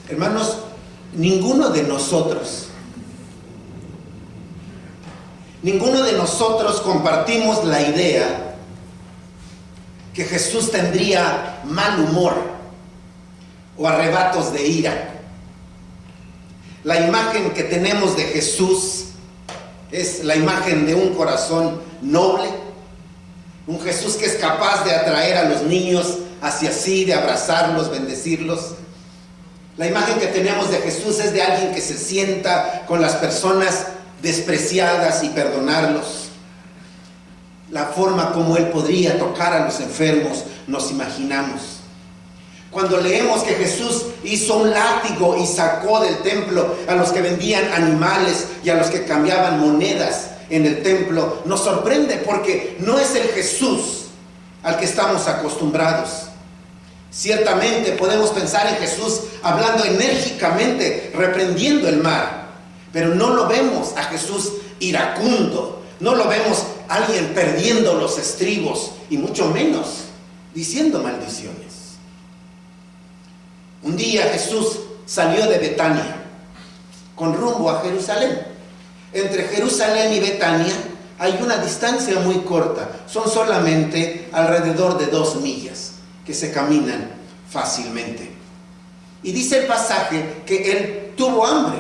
Hermanos, ninguno de nosotros compartimos la idea que Jesús tendría mal humor o arrebatos de ira. La imagen que tenemos de Jesús es la imagen de un corazón noble, un Jesús que es capaz de atraer a los niños hacia sí, de abrazarlos, bendecirlos. La imagen que tenemos de Jesús es de alguien que se sienta con las personas despreciadas y perdonarlos. La forma como Él podría tocar a los enfermos, nos imaginamos. Cuando leemos que Jesús hizo un látigo y sacó del templo a los que vendían animales y a los que cambiaban monedas en el templo, nos sorprende porque no es el Jesús al que estamos acostumbrados. Ciertamente podemos pensar en Jesús hablando enérgicamente, reprendiendo el mar, pero no lo vemos a Jesús iracundo, no lo vemos a alguien perdiendo los estribos y mucho menos diciendo maldiciones. Un día Jesús salió de Betania con rumbo a Jerusalén. Entre Jerusalén y Betania hay una distancia muy corta, son solamente alrededor de 2 millas que se caminan fácilmente. Y dice el pasaje que Él tuvo hambre.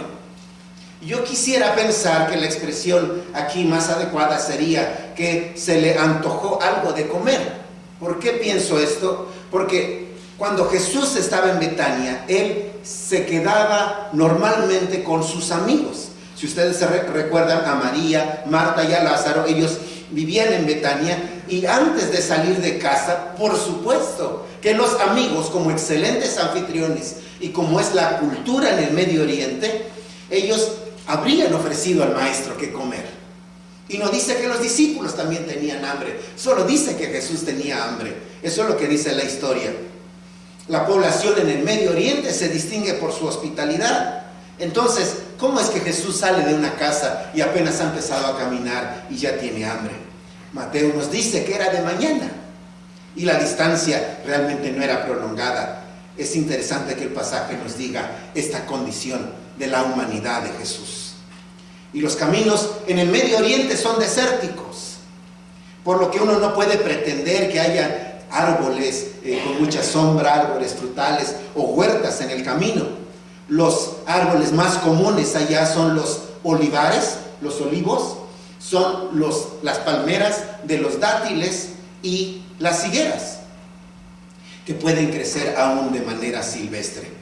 Yo quisiera pensar que la expresión aquí más adecuada sería que se le antojó algo de comer. ¿Por qué pienso esto? Porque cuando Jesús estaba en Betania, Él se quedaba normalmente con sus amigos. Si ustedes se recuerdan a María, Marta y a Lázaro, ellos vivían en Betania y antes de salir de casa, por supuesto que los amigos, como excelentes anfitriones y como es la cultura en el Medio Oriente, ellos habrían ofrecido al maestro que comer. Y no dice que los discípulos también tenían hambre, solo dice que Jesús tenía hambre. Eso es lo que dice la historia. La población en el Medio Oriente se distingue por su hospitalidad. Entonces, ¿cómo es que Jesús sale de una casa y apenas ha empezado a caminar y ya tiene hambre? Mateo nos dice que era de mañana y la distancia realmente no era prolongada. Es interesante que el pasaje nos diga esta condición de la humanidad de Jesús. Y los caminos en el Medio Oriente son desérticos, por lo que uno no puede pretender que haya árboles con mucha sombra, árboles frutales o huertas en el camino. Los árboles más comunes allá son los olivares, los olivos, son las palmeras de los dátiles y las higueras, que pueden crecer aún de manera silvestre.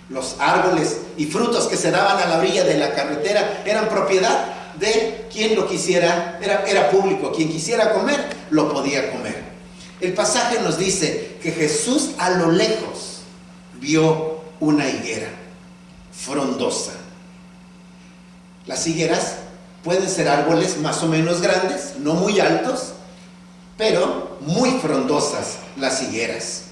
Los árboles y frutos que se daban a la orilla de la carretera eran propiedad de quien lo quisiera, era público, quien quisiera comer, lo podía comer. El pasaje nos dice que Jesús a lo lejos vio una higuera frondosa. Las higueras pueden ser árboles más o menos grandes, no muy altos, pero muy frondosas las higueras.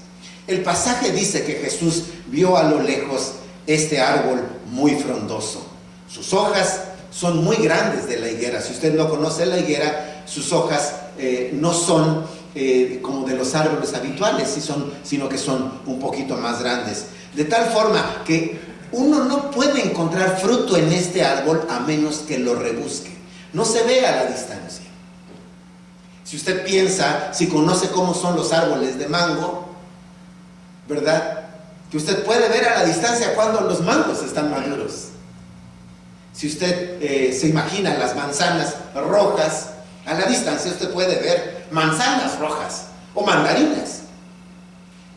El pasaje dice que Jesús vio a lo lejos este árbol muy frondoso. Sus hojas son muy grandes de la higuera. Si usted no conoce la higuera, sus hojas no son como de los árboles habituales, sino que son un poquito más grandes. De tal forma que uno no puede encontrar fruto en este árbol a menos que lo rebusque. No se ve a la distancia. Si usted piensa, si conoce cómo son los árboles de mango, ¿verdad? Que usted puede ver a la distancia cuando los mangos están maduros. Si usted se imagina las manzanas rojas, a la distancia usted puede ver manzanas rojas o mandarinas.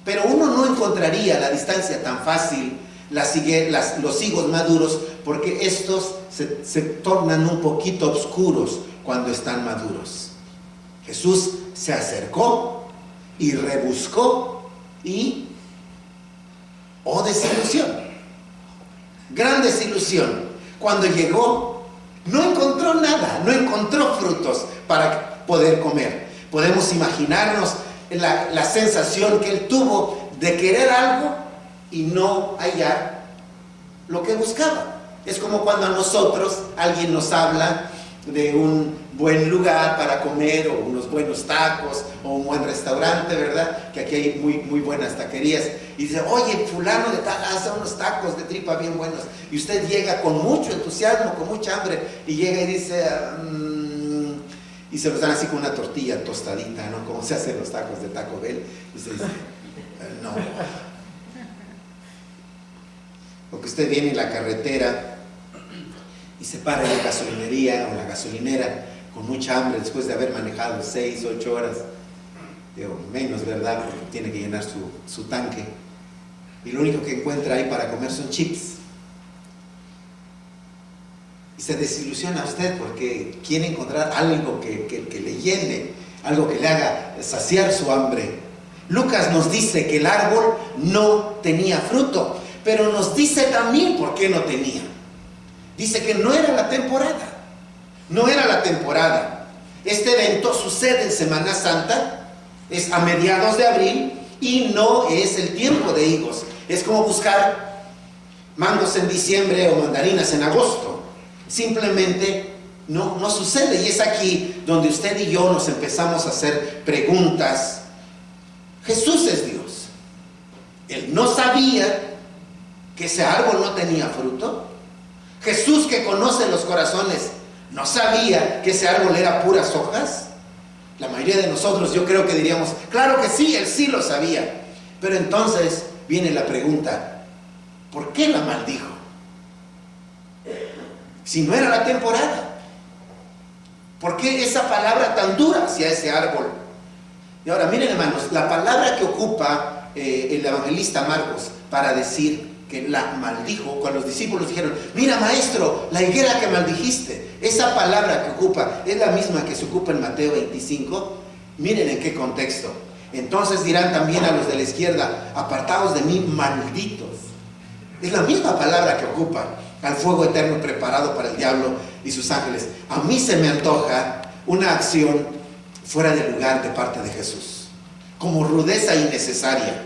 Pero uno no encontraría a la distancia tan fácil los higos maduros, porque estos se tornan un poquito oscuros cuando están maduros. Jesús se acercó y rebuscó y ¡oh, desilusión! Gran desilusión. Cuando llegó, no encontró nada, no encontró frutos para poder comer. Podemos imaginarnos la sensación que él tuvo de querer algo y no hallar lo que buscaba. Es como cuando a nosotros alguien nos habla de un buen lugar para comer, o unos buenos tacos, o un buen restaurante, ¿verdad? Que aquí hay muy buenas taquerías. Y dice, oye, fulano de tal hace unos tacos de tripa bien buenos. Y usted llega con mucho entusiasmo, con mucha hambre, y llega y dice, y se los dan así con una tortilla tostadita, ¿no? Como se hacen los tacos de Taco Bell. Y usted dice, no. O que usted viene en la carretera y se para en la gasolinería o la gasolinera con mucha hambre después de haber manejado 6, 8 horas, o menos, ¿verdad? Porque tiene que llenar su tanque. Y lo único que encuentra ahí para comer son chips. Y se desilusiona a usted porque quiere encontrar algo que le llene, algo que le haga saciar su hambre. Lucas nos dice que el árbol no tenía fruto, pero nos dice también por qué no tenía. Dice que no era la temporada. No era la temporada. Este evento sucede en Semana Santa, es a mediados de abril y no es el tiempo de higos. Es como buscar mangos en diciembre o mandarinas en agosto. Simplemente no sucede. Y es aquí donde usted y yo nos empezamos a hacer preguntas. Jesús es Dios. Él no sabía que ese árbol no tenía fruto. Jesús, que conoce los corazones, ¿no sabía que ese árbol era puras hojas? La mayoría de nosotros yo creo que diríamos, claro que sí, él sí lo sabía. Pero entonces viene la pregunta, ¿por qué la maldijo? Si no era la temporada. ¿Por qué esa palabra tan dura hacia ese árbol? Y ahora miren, hermanos, la palabra que ocupa el evangelista Marcos para decir que la maldijo, cuando los discípulos dijeron, mira maestro, la higuera que maldijiste, esa palabra que ocupa es la misma que se ocupa en Mateo 25. Miren en qué contexto. Entonces dirán también a los de la izquierda, apartados de mí, malditos. Es la misma palabra que ocupa al fuego eterno preparado para el diablo y sus ángeles. A mí se me antoja una acción fuera de lugar de parte de Jesús, como rudeza innecesaria.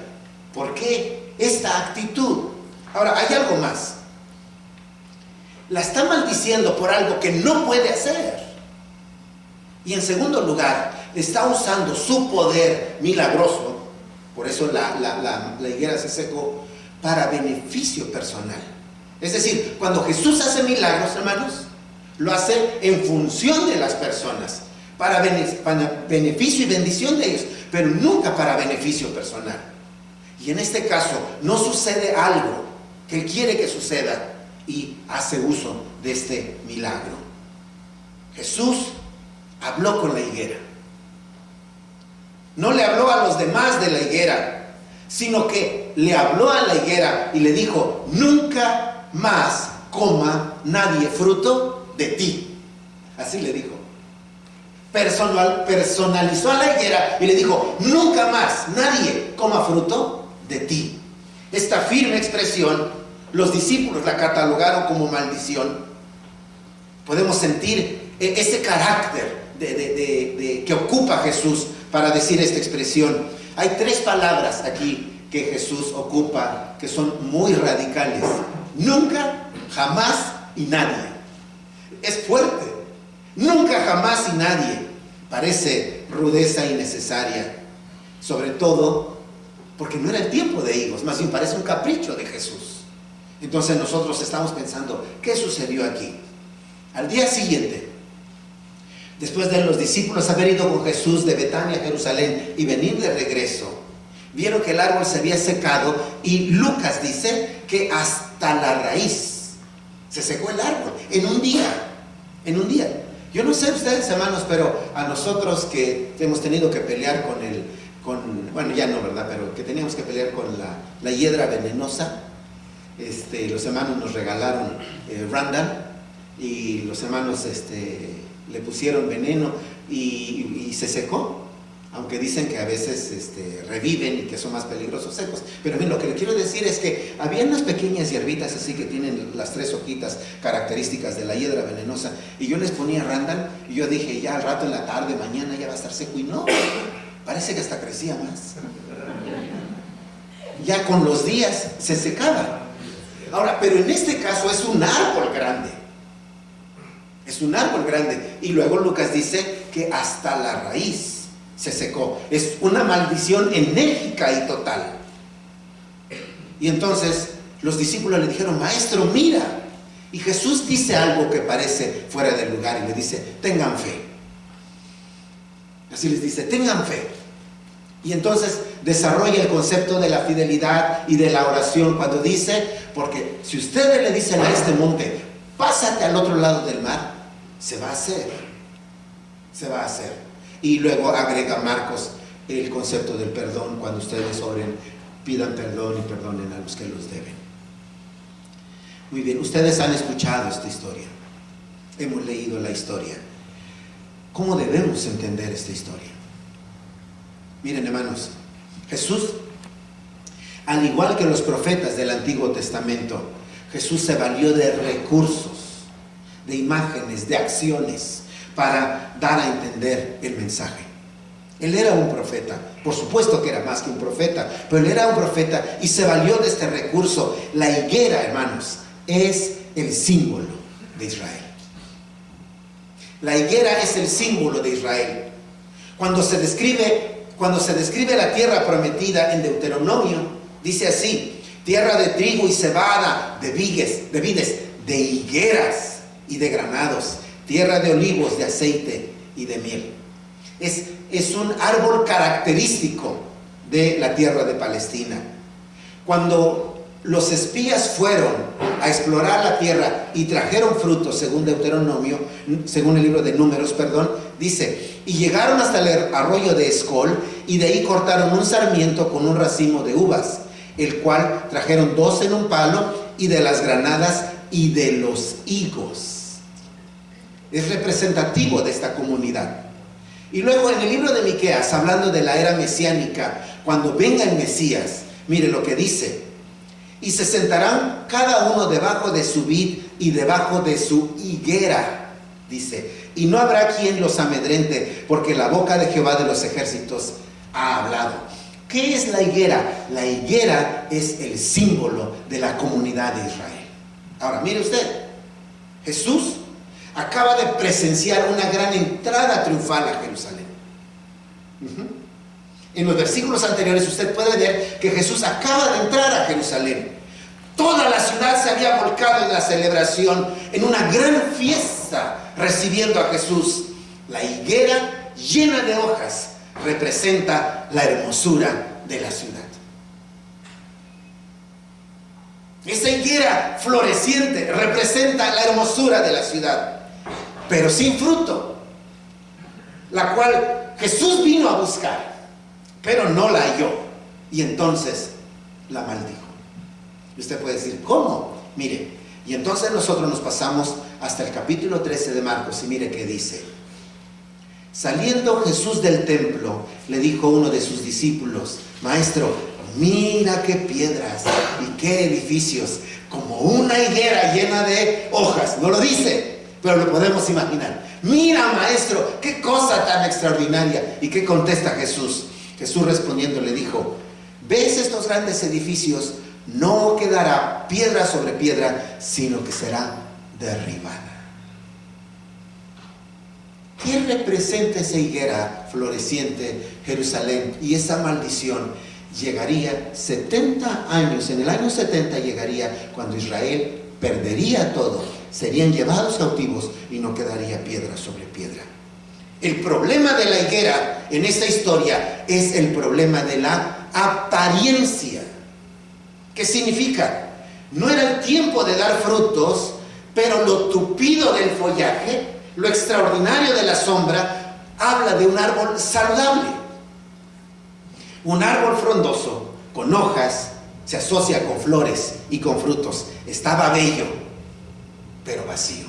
¿Por qué esta actitud? Ahora, hay algo más. La está maldiciendo por algo que no puede hacer. Y en segundo lugar, está usando su poder milagroso, por eso la higuera se secó, para beneficio personal. Es decir, cuando Jesús hace milagros, hermanos, lo hace en función de las personas, para beneficio y bendición de ellos, pero nunca para beneficio personal. Y en este caso, no sucede algo que Él quiere que suceda y hace uso de este milagro. Jesús habló con la higuera. No le habló a los demás de la higuera, sino que le habló a la higuera y le dijo, nunca más coma nadie fruto de ti. Así le dijo. Personalizó a la higuera y le dijo, nunca más nadie coma fruto de ti. Esta firme expresión, los discípulos la catalogaron como maldición. Podemos sentir ese carácter que ocupa Jesús para decir esta expresión. Hay 3 palabras aquí que Jesús ocupa que son muy radicales. Nunca, jamás y nadie. Es fuerte. Nunca, jamás y nadie. Parece rudeza innecesaria. Sobre todo porque no era el tiempo de higos, más bien parece un capricho de Jesús. Entonces nosotros estamos pensando, ¿qué sucedió aquí? Al día siguiente, después de los discípulos haber ido con Jesús de Betania a Jerusalén y venir de regreso, vieron que el árbol se había secado y Lucas dice que hasta la raíz se secó el árbol en un día. Yo no sé ustedes, hermanos, pero a nosotros que hemos tenido que pelear bueno, ya no, ¿verdad? Pero que teníamos que pelear con la hiedra venenosa. Los hermanos nos regalaron Randall y los hermanos le pusieron veneno y se secó, aunque dicen que a veces reviven y que son más peligrosos secos. Pero bien, lo que le quiero decir es que había unas pequeñas hierbitas así que tienen las 3 hojitas características de la hiedra venenosa, y yo les ponía Randall y yo dije, ya al rato en la tarde, mañana ya va a estar seco, y no, parece que hasta crecía más. Ya con los días se secaba. Ahora, pero en este caso es un árbol grande. Es un árbol grande. Y luego Lucas dice que hasta la raíz se secó. Es una maldición enérgica y total. Y entonces los discípulos le dijeron: maestro, mira. Y Jesús dice algo que parece fuera de lugar y le dice: tengan fe. Así les dice: tengan fe. Y entonces desarrolla el concepto de la fidelidad y de la oración cuando dice: porque si ustedes le dicen a este monte, pásate al otro lado del mar, se va a hacer. Se va a hacer. Y luego agrega Marcos el concepto del perdón. Cuando ustedes oren, pidan perdón y perdonen a los que los deben. Muy bien, ustedes han escuchado esta historia. Hemos leído la historia. ¿Cómo debemos entender esta historia? Miren, hermanos, Jesús, al igual que los profetas del Antiguo Testamento, Jesús se valió de recursos, de imágenes, de acciones, para dar a entender el mensaje. Él era un profeta, por supuesto que era más que un profeta, pero él era un profeta y se valió de este recurso. La higuera, hermanos, es el símbolo de Israel. La higuera es el símbolo de Israel. Cuando se describe la tierra prometida en Deuteronomio, dice así: tierra de trigo y cebada, de vides, de higueras y de granados, tierra de olivos, de aceite y de miel. Es un árbol característico de la tierra de Palestina. Cuando los espías fueron a explorar la tierra y trajeron frutos, según el libro de Números, dice: y llegaron hasta el arroyo de Escol, y de ahí cortaron un sarmiento con un racimo de uvas, el cual trajeron 2 en un palo, y de las granadas y de los higos. Es representativo de esta comunidad. Y luego en el libro de Miqueas, hablando de la era mesiánica, cuando venga el Mesías, mire lo que dice: y se sentarán cada uno debajo de su vid y debajo de su higuera, dice, y no habrá quien los amedrente, porque la boca de Jehová de los ejércitos ha hablado. ¿Qué es la higuera? La higuera es el símbolo de la comunidad de Israel. Ahora, mire usted, Jesús acaba de presenciar una gran entrada triunfal a Jerusalén. En los versículos anteriores usted puede ver que Jesús acaba de entrar a Jerusalén. Toda la ciudad se había volcado en la celebración, en una gran fiesta, recibiendo a Jesús. La higuera llena de hojas representa la hermosura de la ciudad. Esa higuera floreciente representa la hermosura de la ciudad, pero sin fruto, la cual Jesús vino a buscar, pero no la halló, y entonces la maldijo. Y usted puede decir: ¿cómo? Mire, y entonces nosotros nos pasamos hasta el capítulo 13 de Marcos, y mire qué dice: saliendo Jesús del templo, le dijo uno de sus discípulos: maestro, mira qué piedras y qué edificios, como una higuera llena de hojas. No lo dice, pero lo podemos imaginar. Mira, maestro, qué cosa tan extraordinaria. ¿Y qué contesta Jesús? Jesús respondiendo le dijo: ¿ves estos grandes edificios? No quedará piedra sobre piedra, sino que será derribada. ¿Qué representa esa higuera floreciente, Jerusalén? Y esa maldición llegaría 70 años, en el año 70 llegaría cuando Israel perdería todo, serían llevados cautivos y no quedaría piedra sobre piedra. El problema de la higuera en esta historia es el problema de la apariencia. ¿Qué significa? No era el tiempo de dar frutos, pero lo tupido del follaje, lo extraordinario de la sombra, habla de un árbol saludable. Un árbol frondoso, con hojas, se asocia con flores y con frutos. Estaba bello, pero vacío.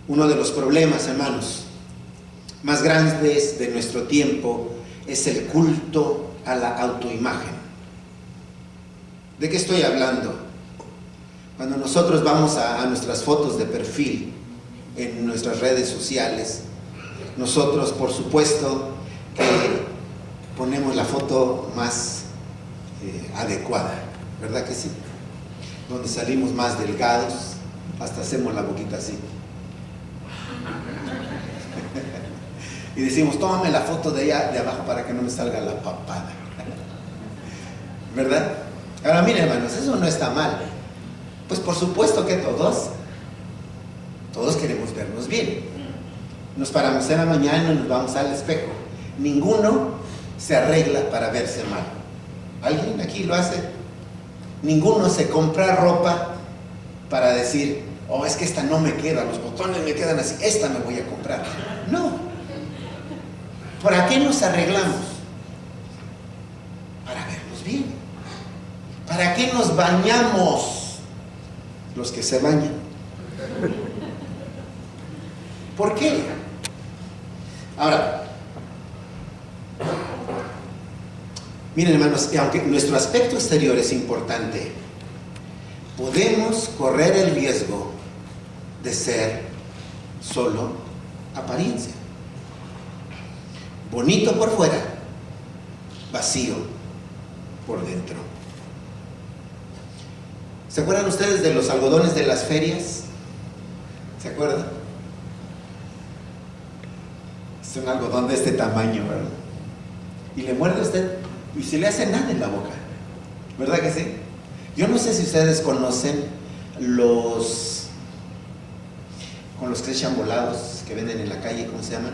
Uno de los problemas, hermanos, más grandes de nuestro tiempo es el culto a la autoimagen. ¿De qué estoy hablando? Cuando nosotros vamos a nuestras fotos de perfil en nuestras redes sociales, nosotros, por supuesto, que ponemos la foto más adecuada, ¿verdad que sí? Donde salimos más delgados, Hasta hacemos la boquita así. Y decimos, tómame la foto de allá de abajo para que no me salga la papada. ¿Verdad? Ahora miren, hermanos, eso no está mal. Pues por supuesto que todos queremos vernos bien. Nos paramos en la mañana y nos vamos al espejo. Ninguno se arregla para verse mal. ¿Alguien aquí lo hace? Ninguno se compra ropa para decir, oh, es que esta no me queda, los botones me quedan así, esta me voy a comprar. No. ¿Para qué nos arreglamos? Para vernos bien. ¿Para qué nos bañamos? Los que se bañan. ¿Por qué? Ahora, miren, hermanos, aunque nuestro aspecto exterior es importante, podemos correr el riesgo de ser solo apariencia. Bonito por fuera, vacío por dentro. ¿Se acuerdan ustedes de los algodones de las ferias? ¿Se acuerdan? Es un algodón de este tamaño, ¿verdad? Y le muerde a usted y se le hace nada en la boca. ¿Verdad que sí? Yo no sé si ustedes conocen con los que se echan volados que venden en la calle, ¿cómo se llaman?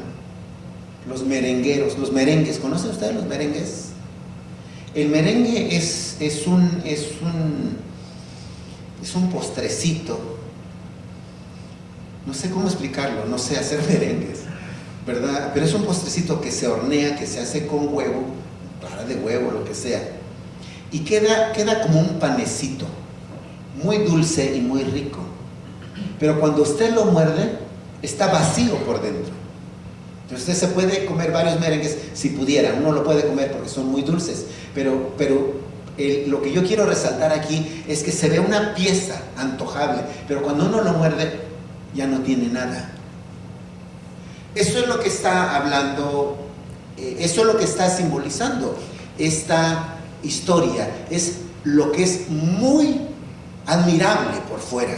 Los merengueros, los merengues. ¿Conocen ustedes los merengues? El merengue es un postrecito. No sé cómo explicarlo, no sé hacer merengues, ¿verdad? Pero es un postrecito que se hornea, que se hace con huevo, clara de huevo, lo que sea. Y queda como un panecito, muy dulce y muy rico. Pero cuando usted lo muerde, está vacío por dentro. Entonces usted se puede comer varios merengues si pudiera. Uno lo puede comer porque son muy dulces. Pero lo que yo quiero resaltar aquí es que se ve una pieza antojable, pero cuando uno lo muerde, ya no tiene nada. Eso es lo que está hablando, eso es lo que está simbolizando esta historia. Es lo que es muy admirable por fuera,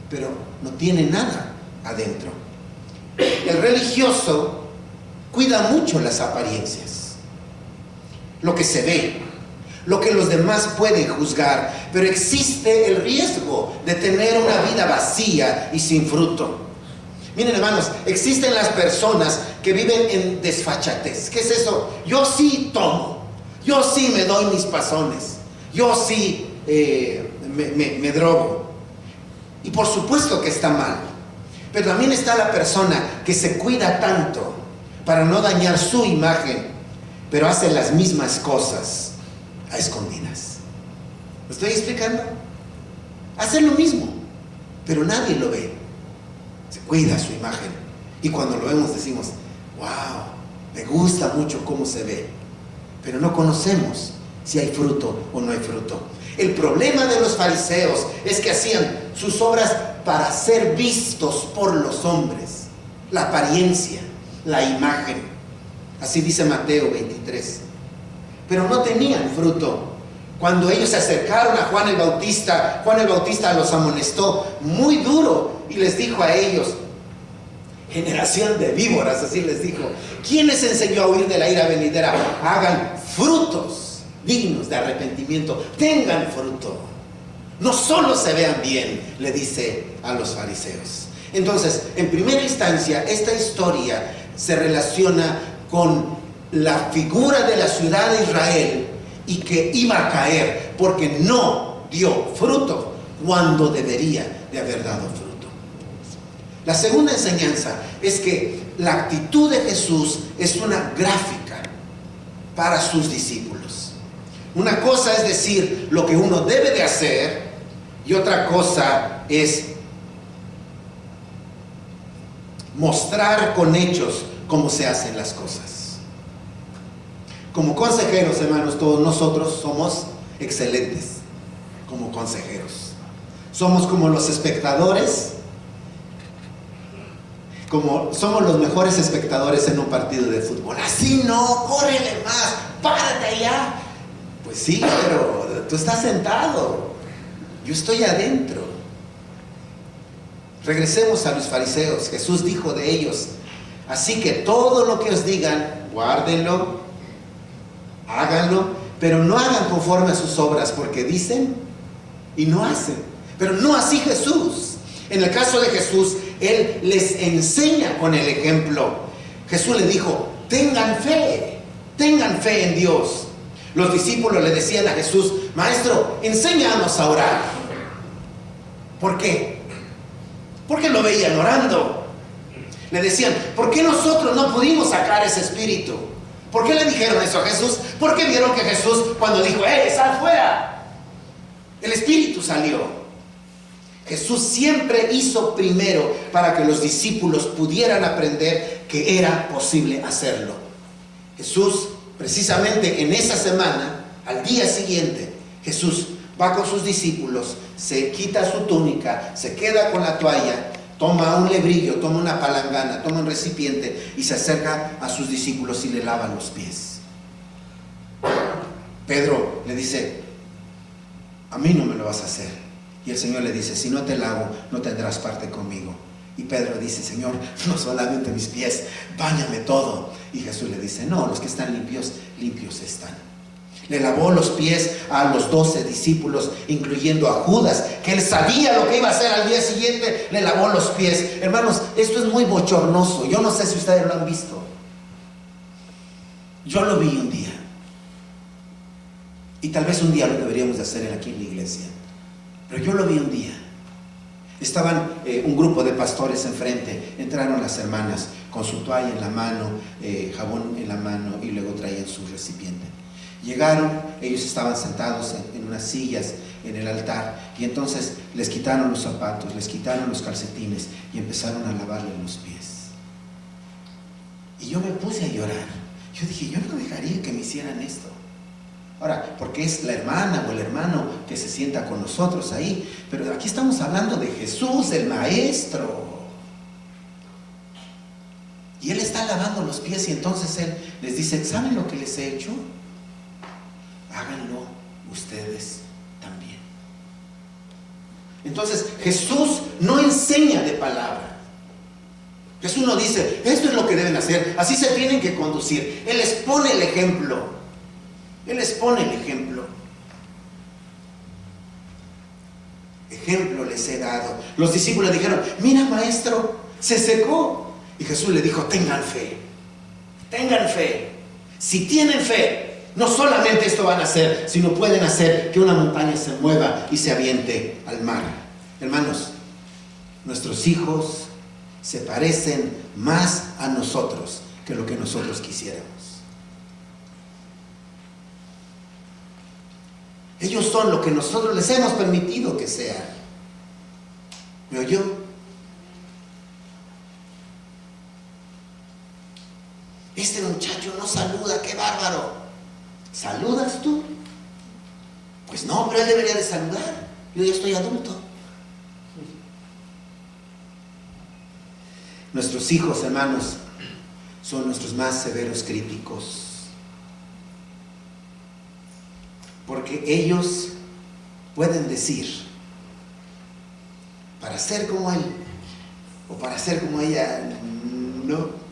pero no tiene nada adentro. El religioso cuida mucho las apariencias, lo que se ve, lo que los demás pueden juzgar, pero existe el riesgo de tener una vida vacía y sin fruto. Miren, hermanos, existen las personas que viven en desfachatez. ¿Qué es eso? Yo sí tomo, yo sí me doy mis pasones, yo sí me drogo. Y por supuesto que está mal. Pero también está la persona que se cuida tanto para no dañar su imagen, pero hace las mismas cosas a escondidas. ¿Lo estoy explicando? Hace lo mismo, pero nadie lo ve. Se cuida su imagen. Y cuando lo vemos decimos, wow, me gusta mucho cómo se ve. Pero no conocemos si hay fruto o no hay fruto. El problema de los fariseos es que hacían sus obras para ser vistos por los hombres. La apariencia, la imagen. Así dice Mateo 23. Pero no tenían fruto. Cuando ellos se acercaron a Juan el Bautista los amonestó muy duro y les dijo a ellos, generación de víboras, así les dijo, ¿quién les enseñó a huir de la ira venidera? Hagan frutos dignos de arrepentimiento, tengan fruto. No solo se vean bien, le dice a los fariseos. Entonces, en primera instancia, esta historia se relaciona con la figura de la ciudad de Israel y que iba a caer porque no dio fruto cuando debería de haber dado fruto. La segunda enseñanza es que la actitud de Jesús es una gráfica para sus discípulos. Una cosa es decir lo que uno debe de hacer y otra cosa es mostrar con hechos cómo se hacen las cosas. Como consejeros, hermanos, todos nosotros somos excelentes como consejeros. Somos como los espectadores, somos los mejores espectadores en un partido de fútbol. Así no, córrele más, párate allá. Pues sí, pero tú estás sentado, yo estoy adentro. Regresemos a los fariseos. Jesús dijo de ellos: así que todo lo que os digan, guárdenlo, háganlo, pero no hagan conforme a sus obras, porque dicen y no hacen. Pero no así Jesús. En el caso de Jesús, Él les enseña con el ejemplo. Jesús le dijo: tengan fe en Dios. Los discípulos le decían a Jesús: Maestro, enséñanos a orar. ¿Por qué? Porque lo veían orando. Le decían: ¿por qué nosotros no pudimos sacar ese espíritu? ¿Por qué le dijeron eso a Jesús? Porque vieron que Jesús, cuando dijo: sal fuera, el espíritu salió. Jesús siempre hizo primero para que los discípulos pudieran aprender que era posible hacerlo. Jesús, precisamente en esa semana, al día siguiente, Jesús va con sus discípulos, se quita su túnica, se queda con la toalla, toma un lebrillo, toma una palangana, toma un recipiente y se acerca a sus discípulos y le lava los pies. Pedro le dice: a mí no me lo vas a hacer. Y el Señor le dice: si no te lavo, no tendrás parte conmigo. Y Pedro dice: Señor, no solamente mis pies, báñame todo. Y Jesús le dice: no, los que están limpios, limpios están. Le lavó los pies a los 12 discípulos, incluyendo a Judas, que él sabía lo que iba a hacer al día siguiente. Le lavó los pies. Hermanos, esto es muy bochornoso. Yo no sé si ustedes lo han visto. Yo lo vi un día. Y tal vez un día lo deberíamos de hacer aquí en la iglesia. Pero yo lo vi un día. Estaban un grupo de pastores enfrente. Entraron las hermanas con su toalla en la mano, jabón en la mano, y luego traían su recipiente. Llegaron, ellos estaban sentados en unas sillas en el altar, y entonces les quitaron los zapatos, les quitaron los calcetines y empezaron a lavarle los pies. Y yo me puse a llorar. Yo dije: yo no dejaría que me hicieran esto. Ahora, porque es la hermana o el hermano que se sienta con nosotros ahí, pero aquí estamos hablando de Jesús, el Maestro. Y Él está lavando los pies, y entonces Él les dice: ¿saben lo que les he hecho? Háganlo ustedes también. Entonces Jesús no enseña de palabra. Jesús no dice: esto es lo que deben hacer, así se tienen que conducir. Él les pone el ejemplo. Él les pone el ejemplo. Ejemplo les he dado. Los discípulos dijeron: mira, maestro, se secó. Y Jesús le dijo: tengan fe. Tengan fe. Si tienen fe, no solamente esto van a hacer, sino pueden hacer que una montaña se mueva y se aviente al mar. Hermanos, nuestros hijos se parecen más a nosotros que lo que nosotros quisiéramos. Ellos son lo que nosotros les hemos permitido que sean. ¿Me oyó? Este muchacho no saluda, qué bárbaro. ¿Saludas tú? Pues no, pero él debería de saludar. Yo ya estoy adulto. Nuestros hijos, hermanos, son nuestros más severos críticos. Porque ellos pueden decir: para ser como él o para ser como ella, no.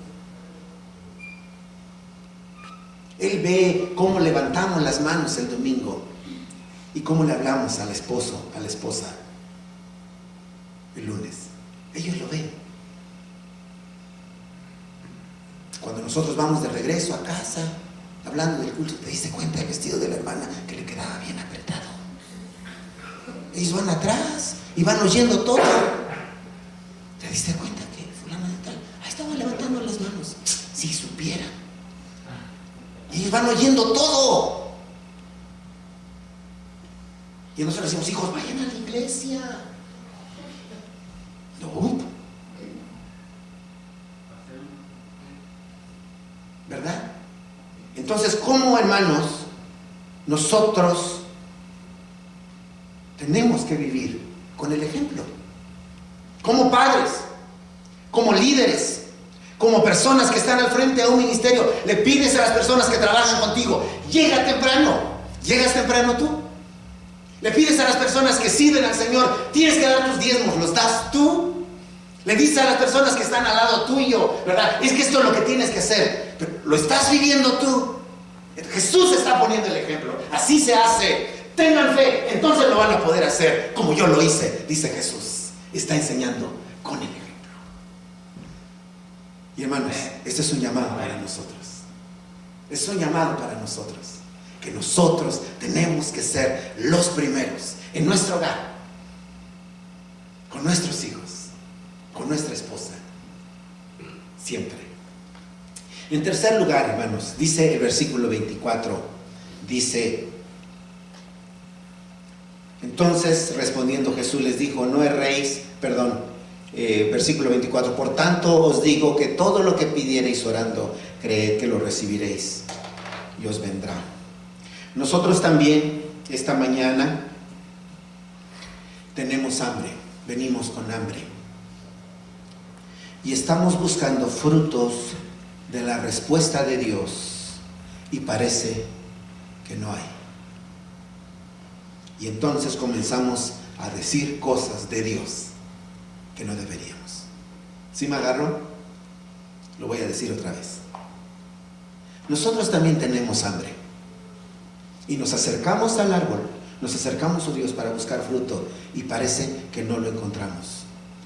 Él ve cómo levantamos las manos el domingo y cómo le hablamos al esposo, a la esposa el lunes. Ellos lo ven. Cuando nosotros vamos de regreso a casa, hablando del culto, ¿te diste cuenta del vestido de la hermana que le quedaba bien apretado? Ellos van atrás y van oyendo todo. ¿Te diste cuenta que fulano de tal estaba levantando las manos? Si supiera. Ellos van oyendo todo. Y nosotros decimos: hijos, vayan a la iglesia. No. ¿Verdad? Entonces, ¿cómo, hermanos, nosotros tenemos que vivir con el ejemplo? Como padres, como líderes, como personas que están al frente de un ministerio, le pides a las personas que trabajan contigo: llega temprano. ¿Llegas temprano tú? Le pides a las personas que sirven al Señor: tienes que dar tus diezmos. ¿Los das tú? Le dice a las personas que están al lado tuyo, ¿verdad? Es que esto es lo que tienes que hacer. Pero lo estás viviendo tú. Jesús está poniendo el ejemplo. Así se hace. Tengan fe, entonces lo van a poder hacer como yo lo hice, dice Jesús. Está enseñando con el ejemplo. Y hermanos, este es un llamado para nosotros. Es un llamado para nosotros. Que nosotros tenemos que ser los primeros en nuestro hogar, con nuestros hijos, con nuestra esposa, siempre. En tercer lugar, hermanos, dice el versículo 24, dice: entonces respondiendo Jesús les dijo, no erréis, versículo 24, por tanto os digo que todo lo que pidiereis orando, creed que lo recibiréis y os vendrá. Nosotros también esta mañana tenemos hambre, venimos con hambre y estamos buscando frutos de la respuesta de Dios y parece que no hay. Y entonces comenzamos a decir cosas de Dios que no deberíamos. ¿Sí me agarro? Lo voy a decir otra vez. Nosotros también tenemos hambre y nos acercamos al árbol, nos acercamos a Dios para buscar fruto y parece que no lo encontramos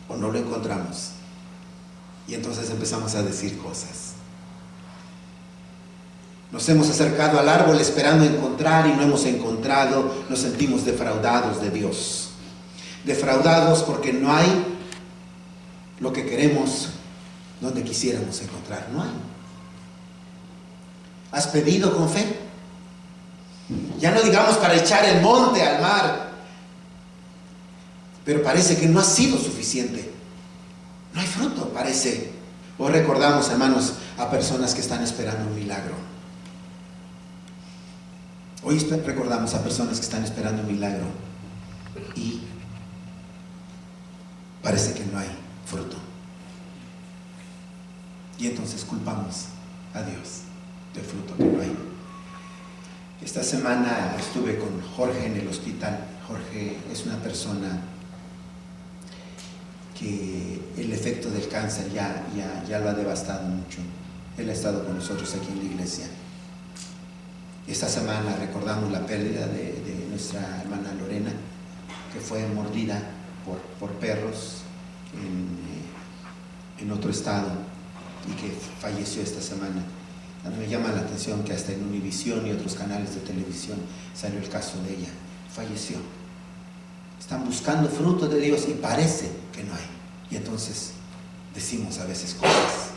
o no lo encontramos. Y entonces empezamos a decir cosas. Nos hemos acercado al árbol esperando encontrar y no hemos encontrado. Nos sentimos defraudados de Dios. Defraudados porque no hay lo que queremos donde quisiéramos encontrar. No hay. ¿Has pedido con fe? Ya no digamos para echar el monte al mar. Pero parece que no ha sido suficiente. No hay fruto, parece. Hoy recordamos, hermanos, a personas que están esperando un milagro. Hoy recordamos a personas que están esperando un milagro y parece que no hay fruto. Y entonces culpamos a Dios del fruto que no hay. Esta semana estuve con Jorge en el hospital. Jorge es una persona que el efecto del cáncer ya lo ha devastado mucho. Él ha estado con nosotros aquí en la iglesia. Esta semana recordamos la pérdida de nuestra hermana Lorena, que fue mordida por perros en otro estado y que falleció esta semana. A mí me llama la atención que hasta en Univisión y otros canales de televisión salió el caso de ella. Falleció. Están buscando fruto de Dios y parece que no hay. Y entonces decimos a veces cosas.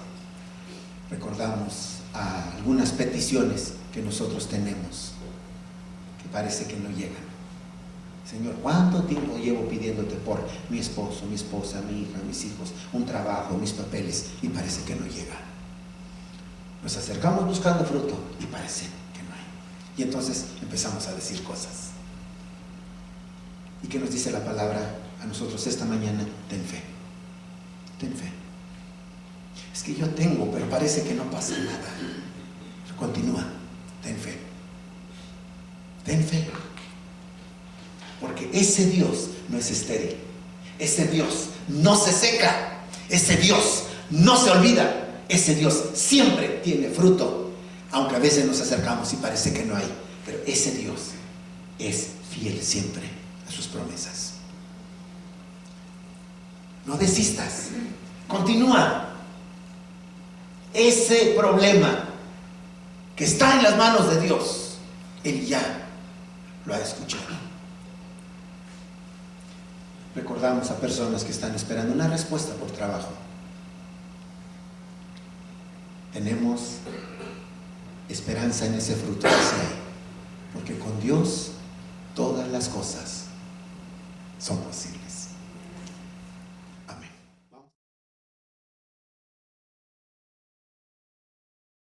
Recordamos a algunas peticiones que nosotros tenemos que parece que no llegan. Señor, ¿cuánto tiempo llevo pidiéndote por mi esposo, mi esposa, mi hija, mis hijos, un trabajo, mis papeles? Y parece que no llega. Nos acercamos buscando fruto y parece que no hay. Y entonces empezamos a decir cosas. ¿Y qué nos dice la palabra a nosotros esta mañana? Ten fe. Ten fe. Es que yo tengo, pero parece que no pasa nada. Continúa. Ten fe. Ten fe. Porque ese Dios no es estéril. Ese Dios no se seca. Ese Dios no se olvida. Ese Dios siempre tiene fruto. Aunque a veces nos acercamos y parece que no hay. Pero ese Dios es fiel siempre a sus promesas. No desistas. Continúa. Ese problema que está en las manos de Dios, Él ya lo ha escuchado. Recordamos a personas que están esperando una respuesta por trabajo. Tenemos esperanza en ese fruto que se hay, porque con Dios todas las cosas son posibles.